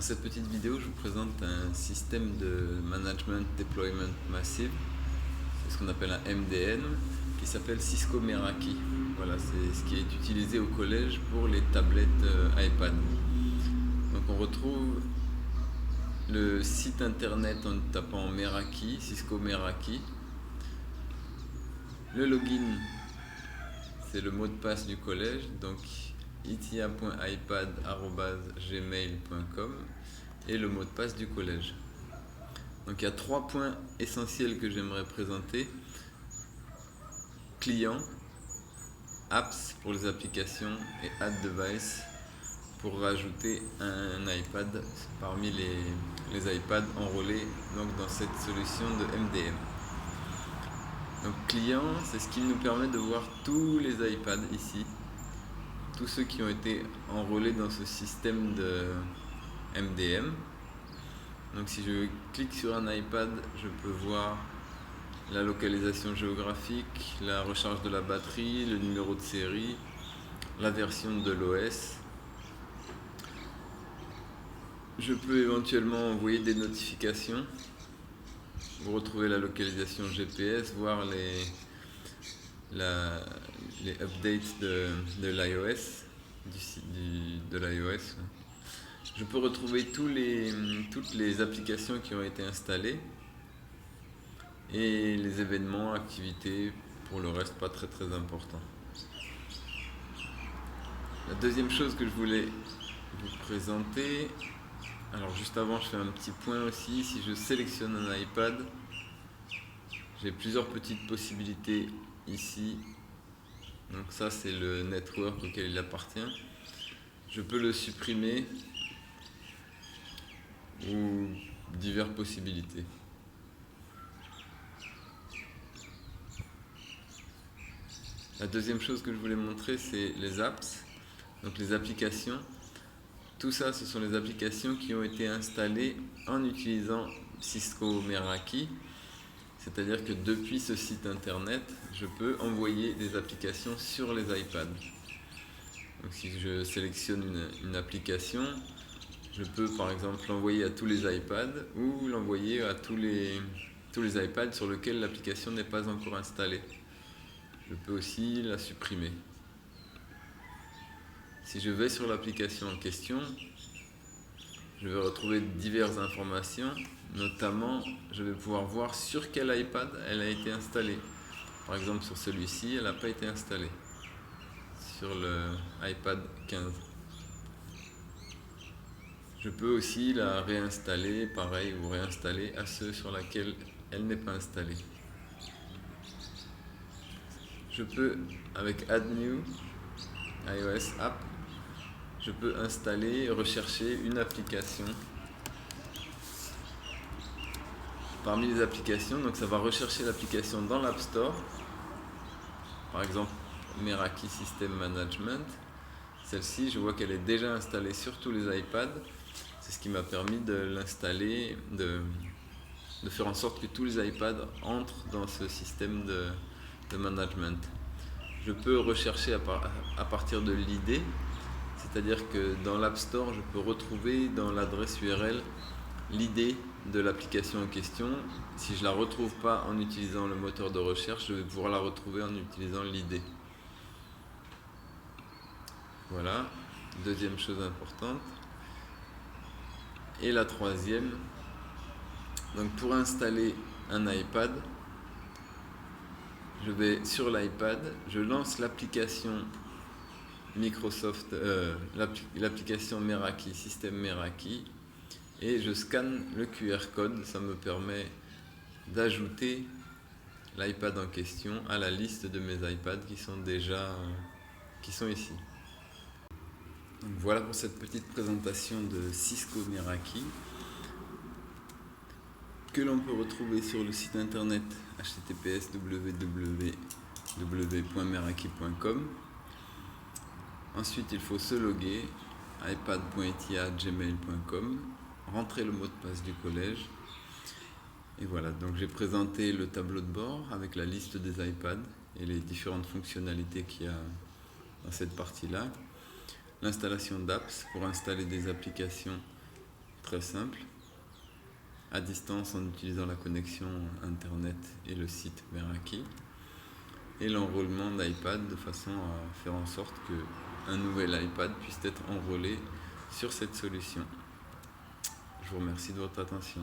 cette petite vidéo, je vous présente un système de management deployment massive, c'est ce qu'on appelle un MDM, qui s'appelle Cisco Meraki. Voilà, c'est ce qui est utilisé au collège pour les tablettes iPad. Donc on retrouve le site internet en tapant Meraki, Cisco Meraki. Le login, c'est le mot de passe du collège, donc itia.ipad@gmail.com et le mot de passe du collège. Donc il y a 3 points essentiels que j'aimerais présenter. Client, apps pour les applications et add device pour rajouter un iPad parmi les iPads enrôlés donc, dans cette solution de MDM. Donc client, c'est ce qui nous permet de voir tous les iPads ici, tous ceux qui ont été enrôlés dans ce système de MDM. Donc si je clique sur un iPad, je peux voir la localisation géographique, la recharge de la batterie, le numéro de série, la version de l'OS. Je peux éventuellement envoyer des notifications. Vous retrouvez la localisation GPS, voir les updates de l'iOS, de l'iOS. Je peux retrouver toutes les applications qui ont été installées et les événements, activités, pour le reste pas très important. La deuxième chose que je voulais vous présenter, alors juste avant je fais un petit point aussi, si je sélectionne un iPad, j'ai plusieurs petites possibilités ici. Donc ça c'est le network auquel il appartient. Je peux le supprimer ou diverses possibilités. La deuxième chose que je voulais montrer, c'est les apps, donc les applications. Tout ça, ce sont les applications qui ont été installées en utilisant Cisco Meraki. C'est-à-dire que depuis ce site internet, je peux envoyer des applications sur les iPads. Donc si je sélectionne une application, je peux par exemple l'envoyer à tous les iPads ou l'envoyer à tous les iPads sur lesquels l'application n'est pas encore installée. Je peux aussi la supprimer. Si je vais sur l'application en question, je vais retrouver diverses informations, notamment je vais pouvoir voir sur quel iPad elle a été installée. Par exemple sur celui-ci, elle n'a pas été installée, sur le iPad 15. Je peux aussi la réinstaller, pareil, ou réinstaller à ceux sur lesquels elle n'est pas installée. Je peux, avec Add New iOS App, je peux installer, rechercher une application parmi les applications. Donc ça va rechercher l'application dans l'App Store, par exemple Meraki System Management. Celle-ci, je vois qu'elle est déjà installée sur tous les iPads. C'est ce qui m'a permis de l'installer, de faire en sorte que tous les iPads entrent dans ce système de management. Je peux rechercher à partir de l'ID, c'est-à-dire que dans l'App Store, je peux retrouver dans l'adresse URL l'ID de l'application en question. Si je ne la retrouve pas en utilisant le moteur de recherche, je vais pouvoir la retrouver en utilisant l'ID. Voilà, deuxième chose importante. Et la troisième, donc pour installer un iPad, je vais sur l'iPad, je lance l'application Microsoft, l'application Meraki, système Meraki, et je scanne le QR code. Ça me permet d'ajouter l'iPad en question à la liste de mes iPads qui sont ici. Donc voilà pour cette petite présentation de Cisco Meraki que l'on peut retrouver sur le site internet https://www.meraki.com. Ensuite, il faut se loguer ipad.itia@gmail.com, rentrer le mot de passe du collège. Et voilà, donc j'ai présenté le tableau de bord avec la liste des iPads et les différentes fonctionnalités qu'il y a dans cette partie-là. L'installation d'apps pour installer des applications très simple, à distance en utilisant la connexion Internet et le site Meraki, et l'enrôlement d'iPad de façon à faire en sorte qu'un nouvel iPad puisse être enrôlé sur cette solution. Je vous remercie de votre attention.